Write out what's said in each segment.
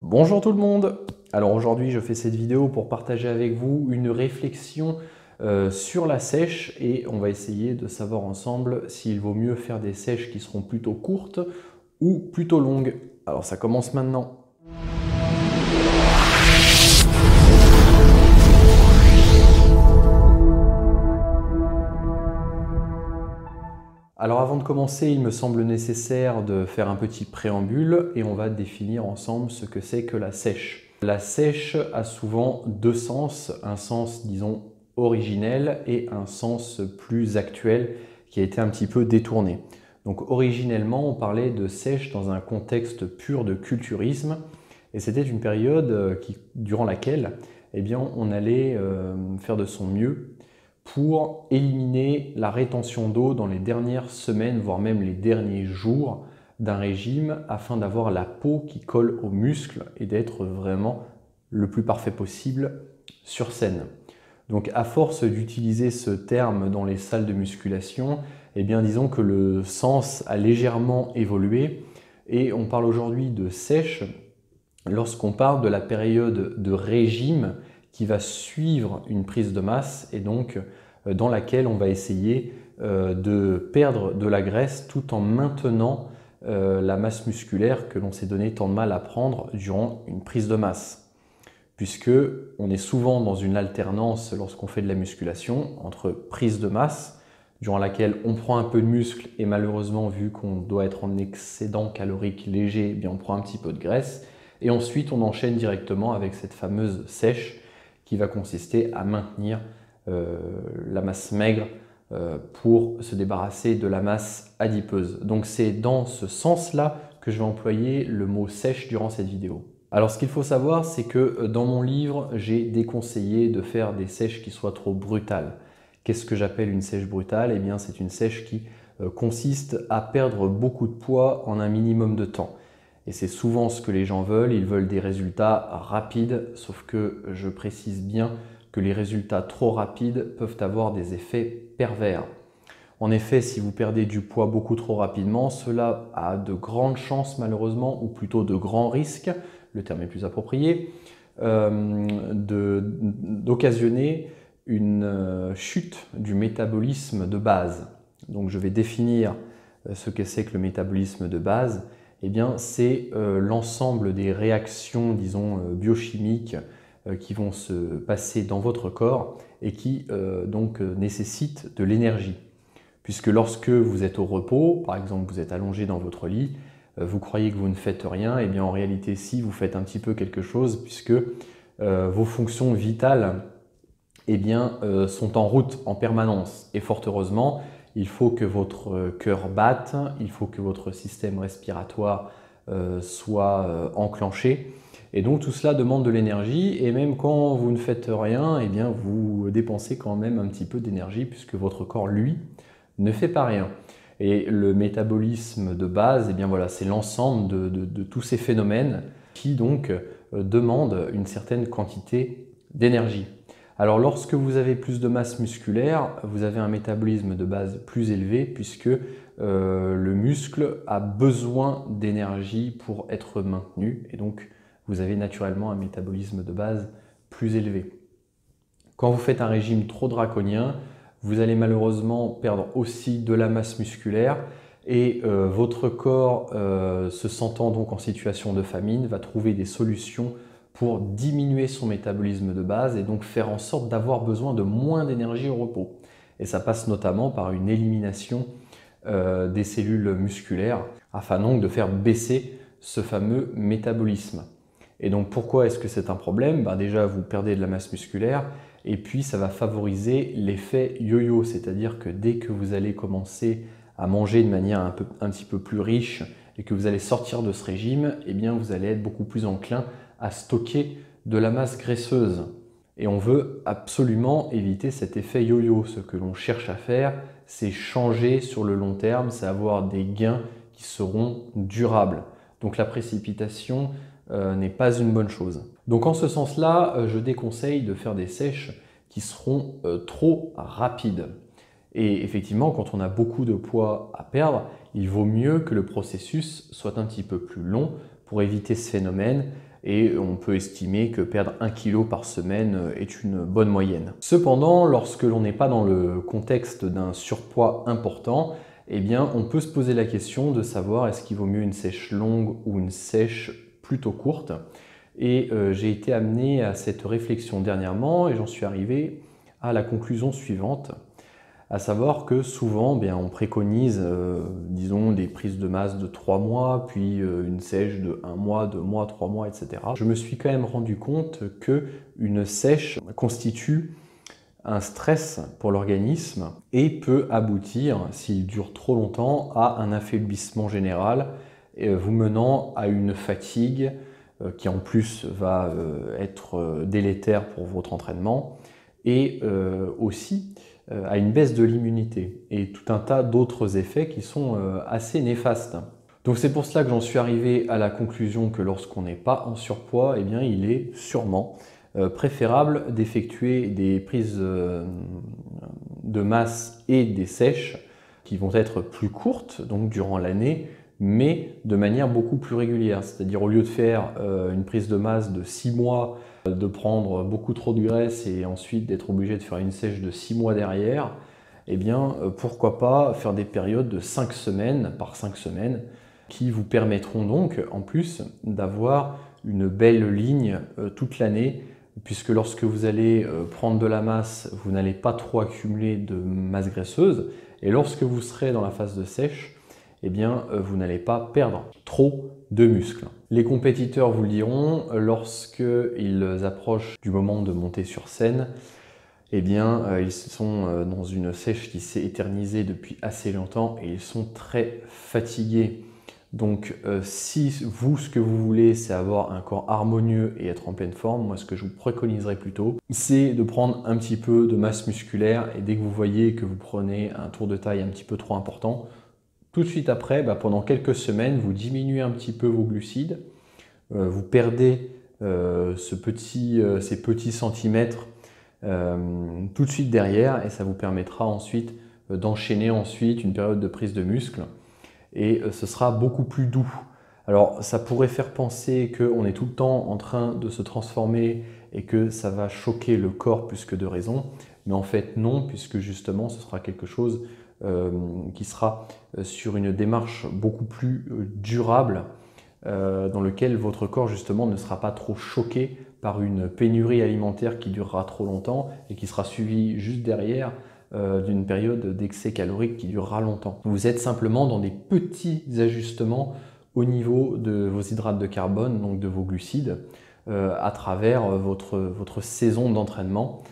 Bonjour tout le monde! Alors aujourd'hui je fais cette vidéo pour partager avec vous une réflexion sur la sèche et on va essayer de savoir ensemble s'il vaut mieux faire des sèches qui seront plutôt courtes ou plutôt longues. Alors ça commence maintenant. Alors avant de commencer, il me semble nécessaire de faire un petit préambule et on va définir ensemble ce que c'est que la sèche. La sèche a souvent deux sens, un sens disons originel et un sens plus actuel qui a été un petit peu détourné. Donc originellement, on parlait de sèche dans un contexte pur de culturisme et c'était une période durant laquelle on allait faire de son mieux pour éliminer la rétention d'eau dans les dernières semaines, voire même les derniers jours d'un régime, afin d'avoir la peau qui colle aux muscles et d'être vraiment le plus parfait possible sur scène. Donc à force d'utiliser ce terme dans les salles de musculation, disons que le sens a légèrement évolué et on parle aujourd'hui de sèche lorsqu'on parle de la période de régime qui va suivre une prise de masse et donc dans laquelle on va essayer de perdre de la graisse tout en maintenant la masse musculaire que l'on s'est donné tant de mal à prendre durant une prise de masse. Puisque on est souvent dans une alternance lorsqu'on fait de la musculation entre prise de masse, durant laquelle on prend un peu de muscle et malheureusement vu qu'on doit être en excédent calorique léger, on prend un petit peu de graisse et ensuite on enchaîne directement avec cette fameuse sèche qui va consister à maintenir la masse maigre pour se débarrasser de la masse adipeuse. Donc c'est dans ce sens-là que je vais employer le mot sèche durant cette vidéo. Alors ce qu'il faut savoir, c'est que dans mon livre, j'ai déconseillé de faire des sèches qui soient trop brutales. Qu'est-ce que j'appelle une sèche brutale? C'est une sèche qui consiste à perdre beaucoup de poids en un minimum de temps. Et c'est souvent ce que les gens veulent, ils veulent des résultats rapides, sauf que je précise bien que les résultats trop rapides peuvent avoir des effets pervers. En effet, si vous perdez du poids beaucoup trop rapidement, cela a de grandes chances malheureusement, ou plutôt de grands risques, le terme est plus approprié, d'occasionner une chute du métabolisme de base. Donc je vais définir ce que c'est que le métabolisme de base. C'est l'ensemble des réactions, disons, biochimiques qui vont se passer dans votre corps et qui nécessitent de l'énergie. Puisque lorsque vous êtes au repos, par exemple vous êtes allongé dans votre lit, vous croyez que vous ne faites rien, en réalité si, vous faites un petit peu quelque chose puisque vos fonctions vitales sont en route en permanence. Et fort heureusement, il faut que votre cœur batte, il faut que votre système respiratoire soit enclenché. Et donc tout cela demande de l'énergie et même quand vous ne faites rien, vous dépensez quand même un petit peu d'énergie puisque votre corps, lui, ne fait pas rien. Et le métabolisme de base, c'est l'ensemble de tous ces phénomènes qui donc demandent une certaine quantité d'énergie. Alors lorsque vous avez plus de masse musculaire, vous avez un métabolisme de base plus élevé puisque le muscle a besoin d'énergie pour être maintenu et donc vous avez naturellement un métabolisme de base plus élevé. Quand vous faites un régime trop draconien, vous allez malheureusement perdre aussi de la masse musculaire et votre corps, se sentant donc en situation de famine, va trouver des solutions pour diminuer son métabolisme de base et donc faire en sorte d'avoir besoin de moins d'énergie au repos. Et ça passe notamment par une élimination des cellules musculaires afin donc de faire baisser ce fameux métabolisme. Et donc pourquoi est-ce que c'est un problème? Déjà vous perdez de la masse musculaire et puis ça va favoriser l'effet yo-yo, c'est-à-dire que dès que vous allez commencer à manger de manière un petit peu plus riche et que vous allez sortir de ce régime, vous allez être beaucoup plus enclin à stocker de la masse graisseuse. Et on veut absolument éviter cet effet yo-yo. Ce que l'on cherche à faire, c'est changer sur le long terme, c'est avoir des gains qui seront durables. Donc la précipitation n'est pas une bonne chose. Donc en ce sens-là, je déconseille de faire des sèches qui seront trop rapides. Et effectivement, quand on a beaucoup de poids à perdre, il vaut mieux que le processus soit un petit peu plus long pour éviter ce phénomène et on peut estimer que perdre 1 kg par semaine est une bonne moyenne. Cependant, lorsque l'on n'est pas dans le contexte d'un surpoids important, eh bien, on peut se poser la question de savoir est-ce qu'il vaut mieux une sèche longue ou une sèche plutôt courte. Et j'ai été amené à cette réflexion dernièrement et j'en suis arrivé à la conclusion suivante, à savoir que souvent on préconise disons des prises de masse de 3 mois, puis une sèche de 1 mois, 2 mois, 3 mois, etc. Je me suis quand même rendu compte qu'une sèche constitue un stress pour l'organisme et peut aboutir, s'il dure trop longtemps, à un affaiblissement général, vous menant à une fatigue qui en plus va être délétère pour votre entraînement et aussi à une baisse de l'immunité et tout un tas d'autres effets qui sont assez néfastes. Donc c'est pour cela que j'en suis arrivé à la conclusion que lorsqu'on n'est pas en surpoids, eh bien, il est sûrement préférable d'effectuer des prises de masse et des sèches qui vont être plus courtes, donc durant l'année, mais de manière beaucoup plus régulière. C'est-à-dire au lieu de faire une prise de masse de 6 mois, de prendre beaucoup trop de graisse et ensuite d'être obligé de faire une sèche de 6 mois derrière, eh bien pourquoi pas faire des périodes de 5 semaines par 5 semaines qui vous permettront donc en plus d'avoir une belle ligne toute l'année, puisque lorsque vous allez prendre de la masse, vous n'allez pas trop accumuler de masse graisseuse, et lorsque vous serez dans la phase de sèche, eh bien, vous n'allez pas perdre trop de muscles. Les compétiteurs vous le diront, lorsqu'ils approchent du moment de monter sur scène, eh bien, ils sont dans une sèche qui s'est éternisée depuis assez longtemps et ils sont très fatigués. Donc si vous, ce que vous voulez, c'est avoir un corps harmonieux et être en pleine forme, moi ce que je vous préconiserais plutôt, c'est de prendre un petit peu de masse musculaire et dès que vous voyez que vous prenez un tour de taille un petit peu trop important, tout de suite après, pendant quelques semaines, vous diminuez un petit peu vos glucides, vous perdez ces petits centimètres tout de suite derrière et ça vous permettra ensuite d'enchaîner une période de prise de muscle. Et ce sera beaucoup plus doux. Alors ça pourrait faire penser qu'on est tout le temps en train de se transformer et que ça va choquer le corps plus que de raison, mais en fait non, puisque justement ce sera quelque chose qui sera sur une démarche beaucoup plus durable, dans lequel votre corps justement ne sera pas trop choqué par une pénurie alimentaire qui durera trop longtemps et qui sera suivie juste derrière d'une période d'excès calorique qui durera longtemps. Vous êtes simplement dans des petits ajustements au niveau de vos hydrates de carbone, donc de vos glucides, à travers votre saison d'entraînement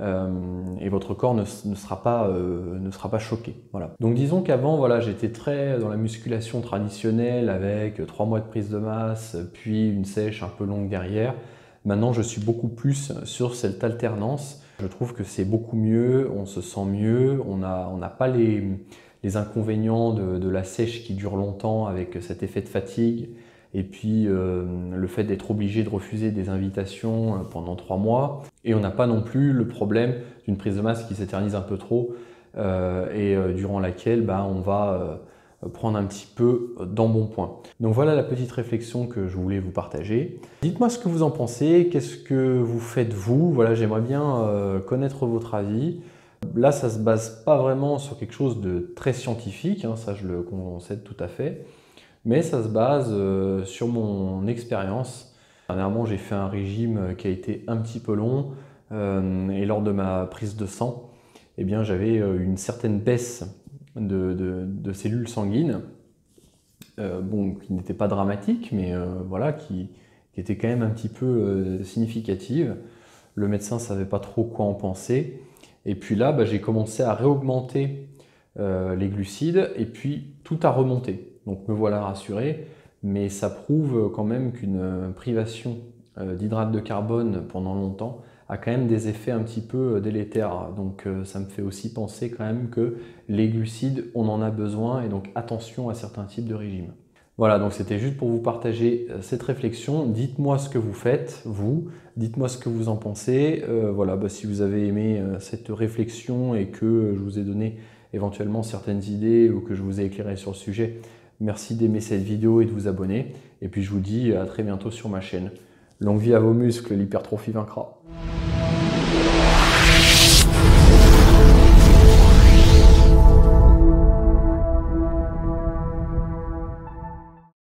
et votre corps ne sera pas choqué. Voilà. Donc disons qu'avant, voilà, j'étais très dans la musculation traditionnelle avec 3 mois de prise de masse, puis une sèche un peu longue derrière. Maintenant, je suis beaucoup plus sur cette alternance. Je trouve que c'est beaucoup mieux, on se sent mieux, on n'a pas les inconvénients de la sèche qui dure longtemps avec cet effet de fatigue et puis le fait d'être obligé de refuser des invitations pendant 3 mois. Et on n'a pas non plus le problème d'une prise de masse qui s'éternise un peu trop et durant laquelle on va prendre un petit peu d'embonpoint. Donc voilà la petite réflexion que je voulais vous partager. Dites-moi ce que vous en pensez, qu'est-ce que vous faites vous? Voilà, j'aimerais bien connaître votre avis. Là, ça ne se base pas vraiment sur quelque chose de très scientifique, hein, ça je le concède tout à fait, mais ça se base sur mon expérience. Dernièrement, j'ai fait un régime qui a été un petit peu long et lors de ma prise de sang, eh bien, j'avais une certaine baisse de cellules sanguines, qui n'était pas dramatique, mais voilà, qui était quand même un petit peu significative. Le médecin ne savait pas trop quoi en penser. Et puis là, j'ai commencé à réaugmenter les glucides et puis tout a remonté. Donc me voilà rassuré, mais ça prouve quand même qu'une privation d'hydrates de carbone pendant longtemps a quand même des effets un petit peu délétères. Donc ça me fait aussi penser quand même que les glucides, on en a besoin et donc attention à certains types de régimes. Voilà, donc c'était juste pour vous partager cette réflexion. Dites-moi ce que vous faites, vous. Dites-moi ce que vous en pensez. Voilà, si vous avez aimé cette réflexion et que je vous ai donné éventuellement certaines idées ou que je vous ai éclairé sur le sujet, merci d'aimer cette vidéo et de vous abonner. Et puis je vous dis à très bientôt sur ma chaîne. Longue vie à vos muscles, l'hypertrophie vaincra.